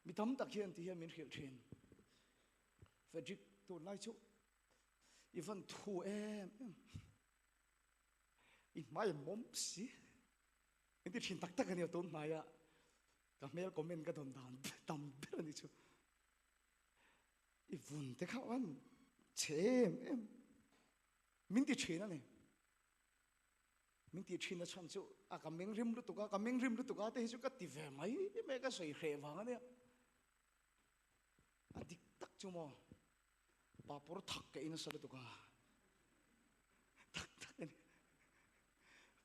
mitam takhian ti hian min khil thin fedrik tu lai chu even thu em in mai mom si in ti thin tak tak ani ton maya ka mel comment ka don dan tam ber ani chu I vun te khawan chem em min ti thina ne mình ti chin na chan chu a ka meng rim lu tu ka meng rim lu tu ka te chu ka ti ve mai me ka soi khe wang ne a dik tak chu mo pa por thak ke ina sa lu tu ka tak tak ne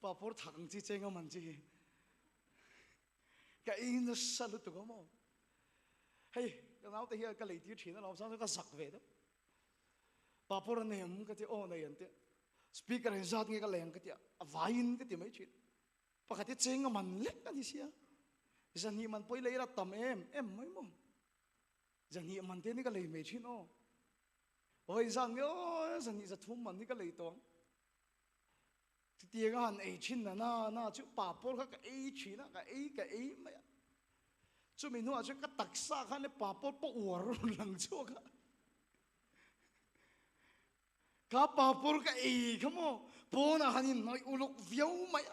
pa por thak ang chi chenga man chi ka ina sa lu tu ka mo hey ka nau te hi ka lei ti chin na lo sang ka sak ve đó pa por ne hum ka ti o na yan te speaker hình zat nghe cái leng cái tia vain cái tia mấy chuyện và cái tia chêng man lek cái gì xia dân hi man poi lấy ra tầm em mấy mong dân hi man thế này cái lấy mấy chuyện ô ôi dân nhớ dân hi rất thum man này cái lấy toang tia cái han ấy chuyện na chú bà por cái ấy chuyện na cái ấy mày chú mình nói chú cái đặc sắc han này bà por po uar lăng chú cái ka papur ka e khamo pona hanin noi uluk viau mai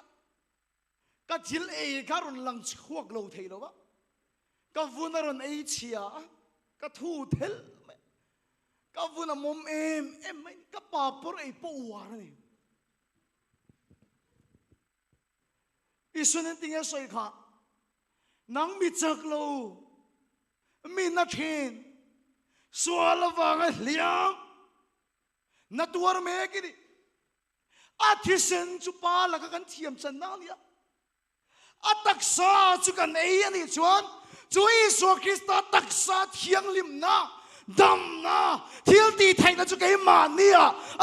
ka thil e karun lang chuak lo thei lo ba ka vunaron e chia ka thu thel ka vuna mom em mai ka papur e po war ni isunen tinga soi kha nang mi chak lo mi na thin swala wanga liam na tuar me ki ni athisen chu pa la ka kan thiam chan na ni ataksa chu kan ei ani chuan chu Isu Krista taksa thiang lim na dam na thil ti thai na chu ke ma ni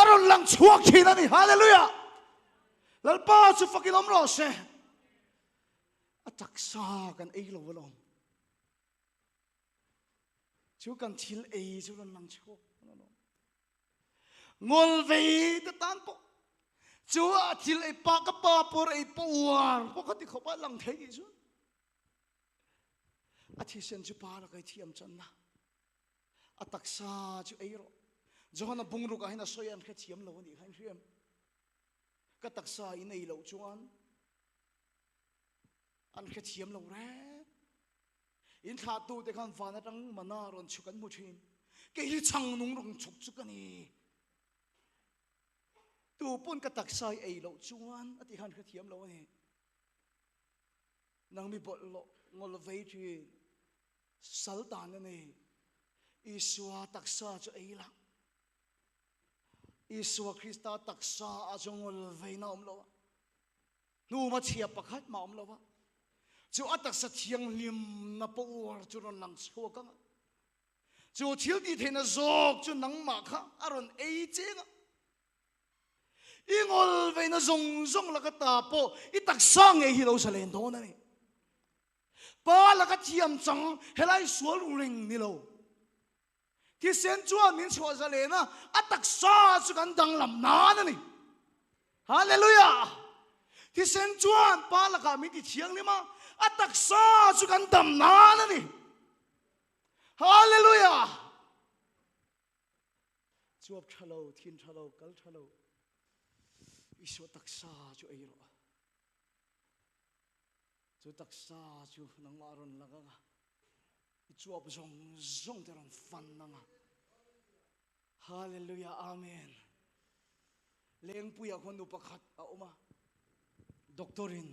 aron lang chuak thina ni hallelujah lalpa chu fakin om ro se ataksa kan ei lo lo chu kan thil ei chu kan lang chuak ngol về ta tan po chúa thil ai pa ka pa por ai puar po khati khopa lang thei ni chu a thi sen chu pa la kai thiam chan na a taksa chu ai ro johana bungru ka hina soyan kha thiam lo ni khan thiam ka taksa in ai lo chuan an kha thiam lo re in tha tu te khan fa na tang mana ron chu kan mu thin ke hi chang nung rong chuk chu ka ni tu pun ka taksai ei lo chuan ati han kha thiam lo ni nang mi bol lo ngol vei thi sultan ni Isua taksa chu ei la Isua Krista taksa a ngol vei na om lo nu ma chia pakhat ma om lo wa chu ataksa thiang lim na po war chu ron lang chu ka chu thil ti thena zok chu nang ma kha aron ei chenga ingol ve na zong la ka ta po I tak sang e hi lo sa len do na ni pa la ka thiam chang helai sual ring ni lo ti sen chuan min chho za le na atak sa chu kan dang lam na na ni hallelujah ti sen chuan pa la ka mi ti thiang ni ma atak sa chu kan dam na na ni hallelujah chuap thalo thin thalo kal thalo Isu taksa chu ai ro chu taksa chu nang aron laga chuap zong te ron fan nanga hallelujah amen leng puya khon nu pakhat a oma doctorin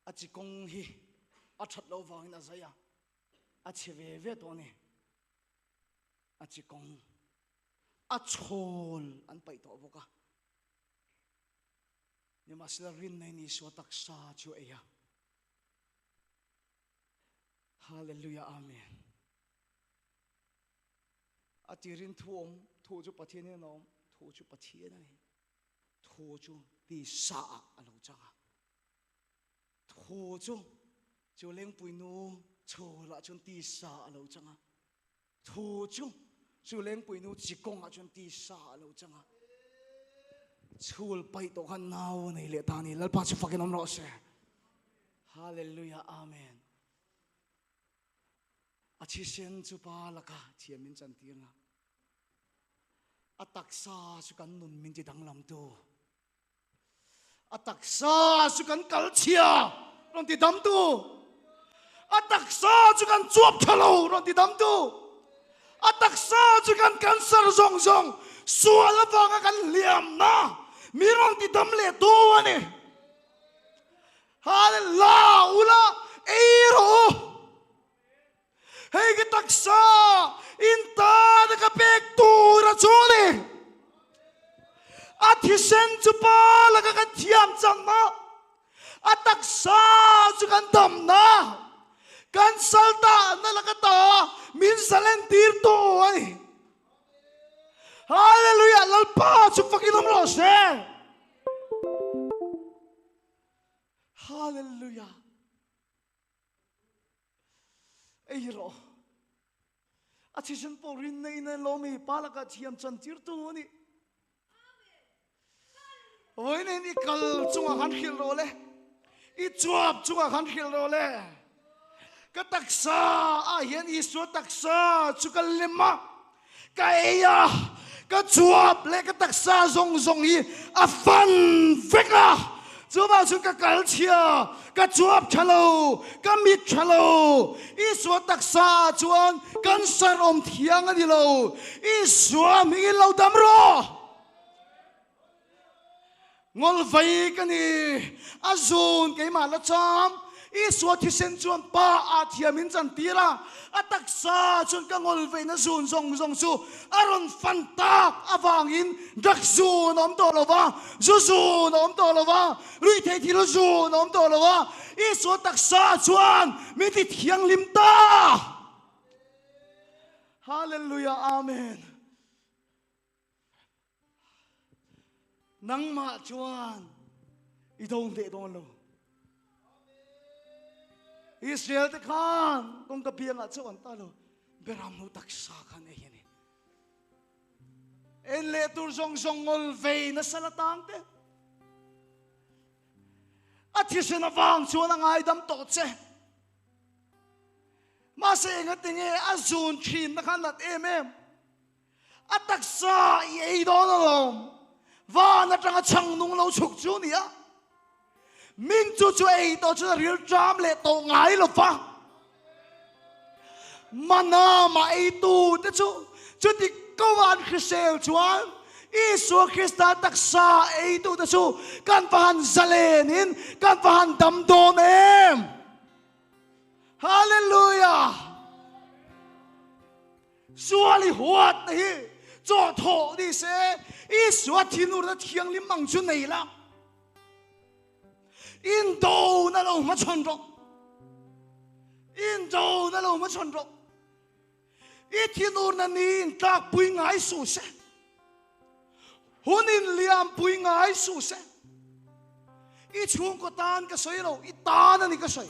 achi kong hi a that lo wangin a zaya a cheve ve to ni achi kong a chol an pai to boka ni masla rin nei ni so taksa chu eya hallelujah amen atirin thuom thu chu pathian ni nom thu chu pathian ani thu chu ti sa alo changa thu chu leng puinu chola chun ti sa alo changa thu chu leng puinu chikong a chun ti sa alo changa chul pai to khan naw nei le tani lalpa chu fakin om ro se hallelujah amen achi sen chu pa laka thiamin chan tianga ataksa chu kan nun min ti dang lam tu ataksa chu kan kal chia ron ti dam tu ataksa chu kan chuap thalo ron ti dam tu ataksa chu kan cancer zong suala wanga kan liam na mirong ti dam le to ani hallelujah ula eiro hey cái taksa in ta da ka pek tu ra chole a thi sen chu pa la ka thiam chang na a taksa chu kan dam na kan salta na la ka ta min salen tir to ai hallelujah lalpa chu fakilam ro se hallelujah eiro a thi sen po rin nei na lo mi pa la ka thiam chan tir tu ni oi nei ni kal chunga han khil ro le I chuap chunga han khil ro le ka taksa a hian I su taksa chu ka lema ka eya ka chuap le ka taksa zong zong hi a fan veka chu ba chu ka kal chia ka chuap thalo ka mit thalo I su taksa chuan kan sar om thiang ani lo I suam I lo dam ro ngol vai kani azun ke ma la cham I su thi sen chuan pa a thiamin chan tira ataksa chun ka ngol vai na zun zong zong chu aron fantak awangin dak zun om to lova zun om to lova rui the thi lo zun om to lova I su taksa chuan mi ti thiang lim ta hallelujah amen nang ma chuan I dong de don lo Israel te khan kong ka piang a chuan ta lo beram no taksa khan e hiani en le tur zong zong ngol ve na salatang te athi se na wang chuan angai dam to che ma se nga tinge azun thin na khan lat em ataksa I don lo và nó chẳng chẳng nung lâu chục chú nè min chú chú ấy đó chú real jam lệ tổ ngái lo pha mà na mà ấy tu thế chú thì câu an Chrisel chuan Isu Christa taksa ấy tu thế chú kan phan zalenin kan phan dam don em hallelujah suali huat hi cho thọ đi xe Isu thiên ur thiang lim mang chu nei la in do na lo ma chon ro in do na lo ma chon ro I thiên ur na ni tak pui ngai su se hunin liam pui ngai su se I chung ko tan ka soi lo I tan ani ka soi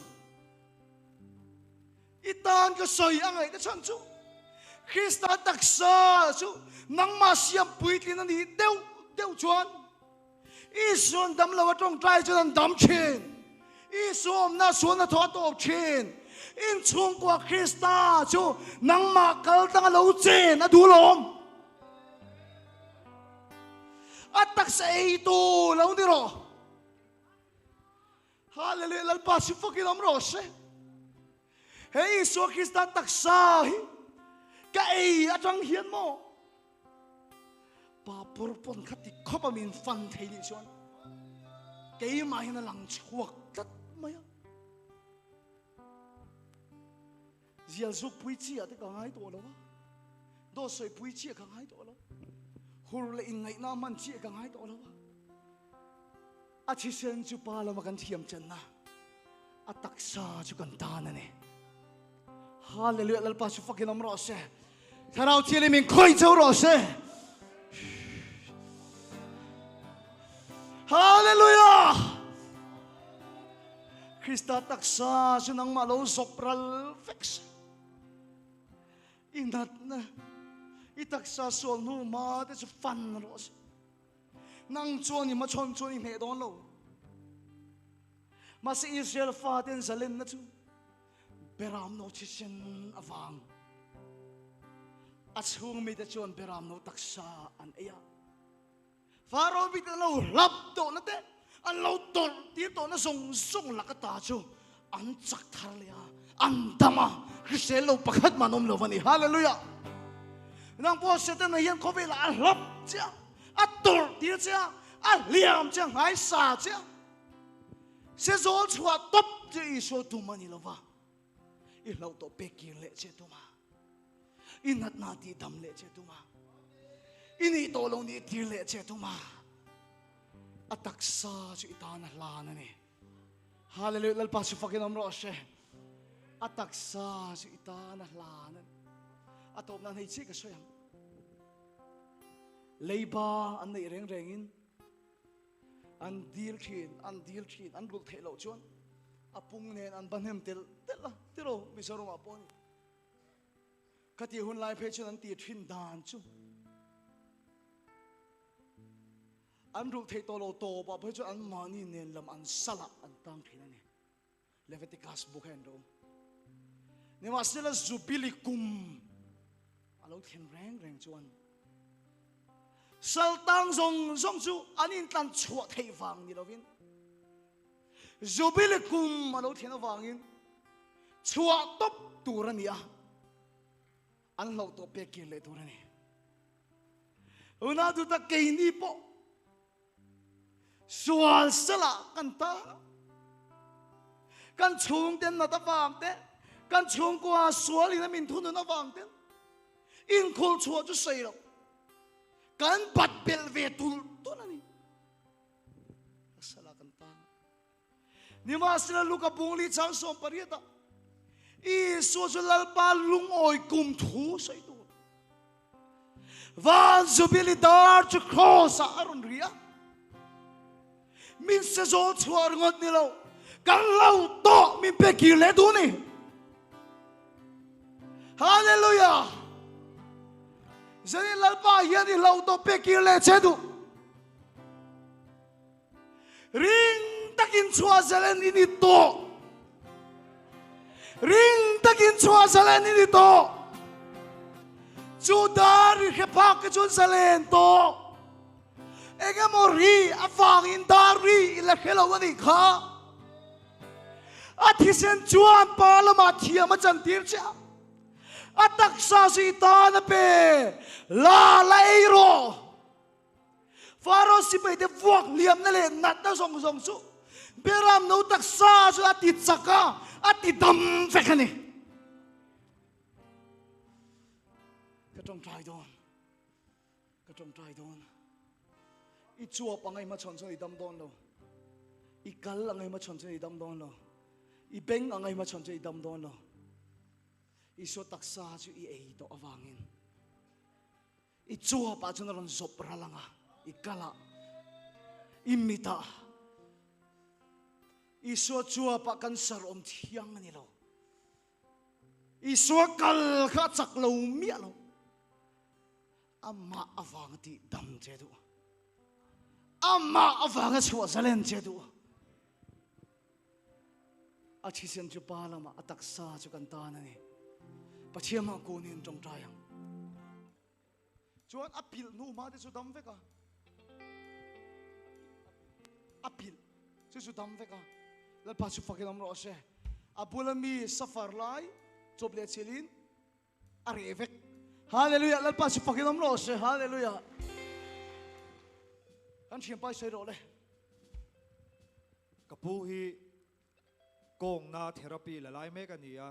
I tan ka soi angai ka chon chu Christa taksa chu nang ma siam pui tin ani deu chuan I suan dam lo trong trai chuan dam chin I suam na suan na tho to chin in chung kwa Christa chu nang ma kal tang lo chen a du lom atak sa ei tu lo ni ro hallelujah lal pa si fucking am ro se hey so Christa taksa hi ka ei atang hian mo pa purpon khati khopa min fan thei ni chuan ke ma hin lang chuak tat maya zial zuk pui chi ate ka ngai to lo do soi pui chi ka ngai to lo hur le in ngai na man chi ka ngai to lo a chi sen chu pa lo ma kan thiam chen na a taksa chu kan ta na ne hallelujah lal pa chu fucking am ro se tharau chile min khoi chau ro se hallelujah Christa taksa sunang malo sopral vex inat na itaksa sol nu ma te fan ro se nang chuan ma chon chuan me don lo ma se Israel fa ten zalen na chu beram no chisen awang achung mi te chuan beram no taksa an eya Faro bit lo lap to na te an lo tor ti to na song la ka ta chu an chak thar le an dama Chrisel lo pakhat manom lo vani hallelujah nang po se te na yan ko vela lap cha a tor ti cha liam chang hai sa chang se zol chua top je iso tu mani lova I lau to pekir le che tu ma inat na ti dam le che tu ma ini to lo ni tir le che tu ma atak sa chu itana la na ni hallelujah lal pa su fakin am ro she atak sa chu itana la na atop na nei chi ka soyang leiba an nei reng rengin an deal thin an rul thelo chuan apung nen an banhem tel la tiro misorom apon kati hun lai phe chuan an ti thin dan chu an rul thei to lo to pa phe chu an mani nen lam an sala an tang thin ani Leviticus book hen ro ne ma sela zubilikum alo thin reng chuan sal tang zong chu anin tan chua thei wang ni lovin zubilikum alo thin wangin chua top turania an lo to pekin le turani una du ta ke ni po sual sala kanta kan chung ten na ta wang te kan chung kwa sual ina min thun na wang ten in khol chua chu sei lo kan bat bel ve tul to na ni sala kanta ni ma sila luka bungli chang som parieta I so sulal pa lung oi kum thu sai tu van zubilidar chu cross aron ria min se zo chuar ngot ni lo kan lau to min pe ki le du ni hallelujah zani lal pa hian ni lau to pe ki le che du ring takin chua zalen ni to ring takin chua zalen ni to chu dar he pak chun zalen to ega mori afang in dari la khelo ani kha athisen chuan palama thia ma chan tir cha atak sa si ta na pe la lairo faro si pe de vuak liam na le nat na song song su beram no tak sa su ati chaka ati dam fekani ka tong try don I chua pangai ma chon chon I dam don lo I kal angai ma chon chon I dam don lo I beng angai ma chon chon I dam don lo I so taksa chu I ei to awangin I chua pa chon ron sopra langa I kala I mita I so chua pa kan sar om thiang ani lo I so kal kha chak lo mi lo amma awang ti dam che du amma avanga chua zalen che du a chisen chu palama ataksa chu kan ta na ni pachiama ko nin tong tayang chuan apil nu ma de chu dam veka apil chu dam veka la pa chu fakin ro se abulami safar lai choble chelin are vek hallelujah la pa chu fakin ro se hallelujah kan chiam pai sai ro le kapu hi kong na therapy la lai me ka nia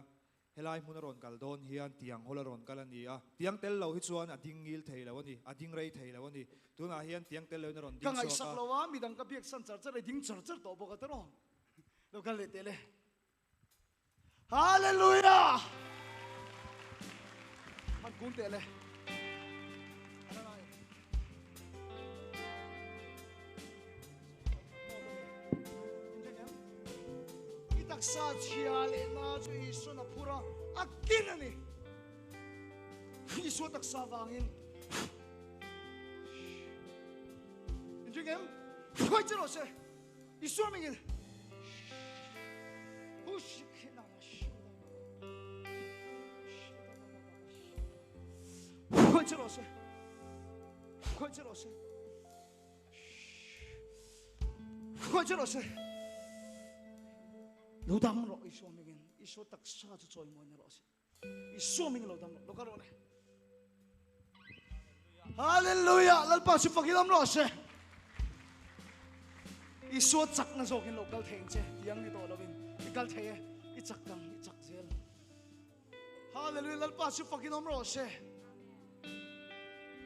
helai mun ron kal don hian tiang hol ron kal ania tiang tel lo hi chuan ading ngil thei lo ni ading rei thei lo ni tuna hian tiang tel lo na ron ding ka ngai so sak lo wa mi dang ka biak san char char ding char char to bo ka tro lo kan le te le hallelujah man kun te le sa chia le na chu isu na pura akin ani isu tak sa wangin injigem khoi chro se isu mingin push khina na shi khoi chro se khoi chro se lo dam ro isu mingin isu tak sa chu choi mo ni ro se isu mingin lo dam lo ka ro ne hallelujah lal pa su fakidam ro se Isu chak na zokin local theng che yang ni to lovin ikal the I chak dang I chak zel hallelujah lal pa su fakin om ro se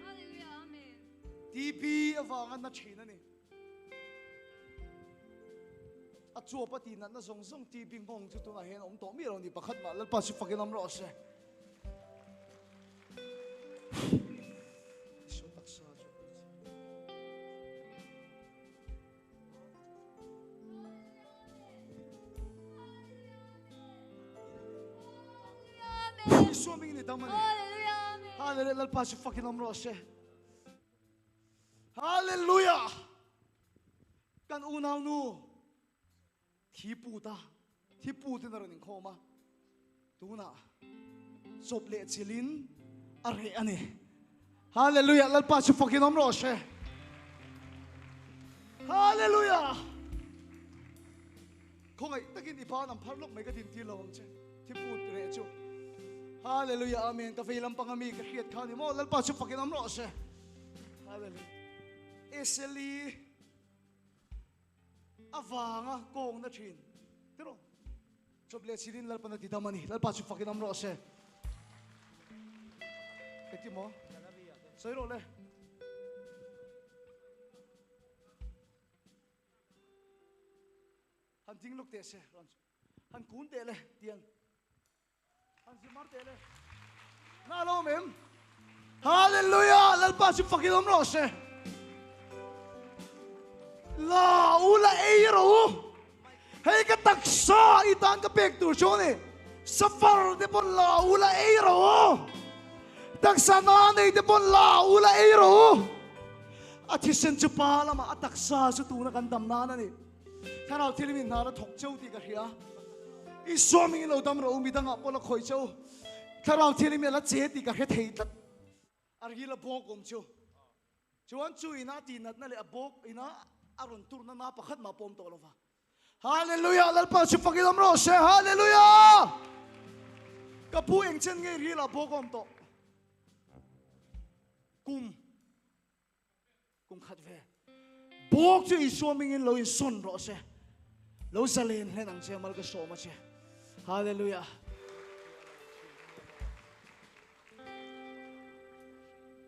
Hallelujah, amen. TP awangan na thina ni at chu pati na zong zong TP ngong chu tu na hen om to mi ro ni pakhat ma lal pa su fakin om ro se isu tak sa isu mi ni damani Hallelujah, amen. hallelujah lal pa su fakin om ro se hallelujah kan unaw nu thi pu te na rin khoma tuna sob le chilin are ani hallelujah lal pa su fakin om ro se hallelujah khongai takin ipa nam pharlok mai ka din ti lawang che thi pu re chu hallelujah amen ka feilam pangami ka khiat khani mo lal pa su fakin om ro se hallelujah eseli avanga kong na thin pero choble silin lal pana tidamani lal pa su fakin am ro se keti mo sai ro le han ting luk te se han kun te le tiang han simar te le na lo mem hallelujah lal pa su fakin am ro se la ula eiro hey ka taksa itan ka pek tur chone safar de pon la ula eiro taksa na nei de pon la ula eiro athi sen chu pa lama ataksa su tu na kan dam na na ni thanau thilimin na ra thok chau ti ka hria I swimming lo dam ro mi danga pon khoi chau thanau thilimin la che ti ka he thei tat ar hi la bok om chu chuan chu ina ti nat na le abok ina aron tur na pakhat ma pom to lova hallelujah lal pa su fakin am ro se hallelujah kapu eng chen nge ri la bokom to kum khat ve bok chu I swimming in lo in sun ro se lo salen hen ang che mal ka so ma che hallelujah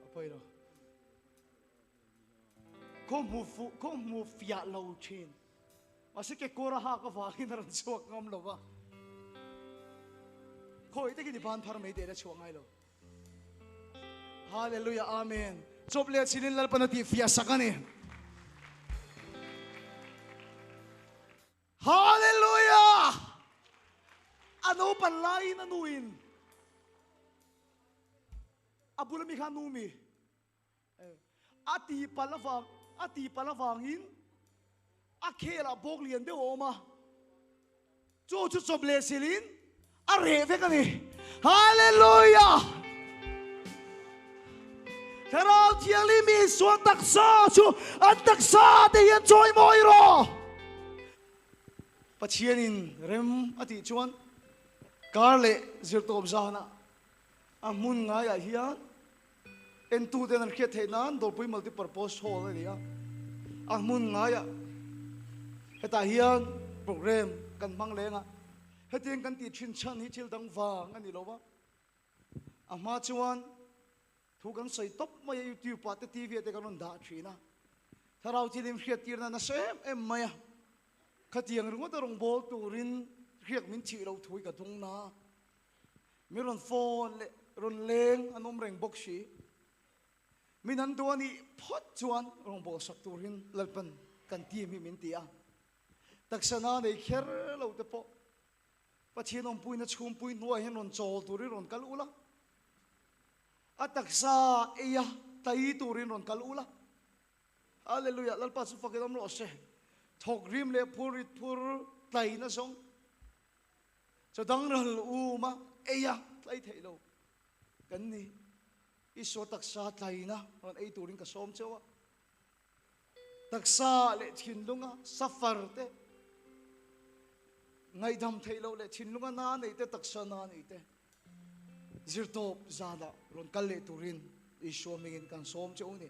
apoi ro ko mu fia lo chin masih ke kora ha ka wangin ran chuak ngam lo ba khoi te ki ni ban phar mai de ra chuang ai lo hallelujah amen chople chinin lal panati fia sakani hallelujah ano panlai na nuin abulami khanumi ati palavangin akhela boklien de oma chu choble silin are ve kani hallelujah Karao tiang limi suan taksa chu an taksa de yan joy moiro pachianin rem ati chuan karle zirtom zana amun nga ya hian en tu den khet theinan dor pui multi purpose hall ania amun nga ya heta hian program kan mang lenga hetin kan ti thin chan hi chil dang wang ani lowa ama chuan thu kan sei top mai YouTube pa te TV te kan da thina tharau chilim khiat tirna na sem em maya khatiang rungo ta rong bol turin khiak min chi lo thui ka tung na miron phone le ron leng anom reng boxi minan duani phot chuan rong bol sak turin lalpan kan ti mi min tia taksana nei kher lo te po pachinom puina chhum pui nuai hen ron chol turi ron kal ula ataksa eya tai turin ron kal ula hallelujah lalpa su fakidam lo se thok rim le purit pur tai na song chodang ral u ma eya tai thailo kan ni iso taksa tai na ron ei turin ka som chewa taksa le thinlunga safar te ngai dam thailo le thinlunga na nei te taksa na nei te zirtop zada ron kal le turin iso mingin kan som chew ni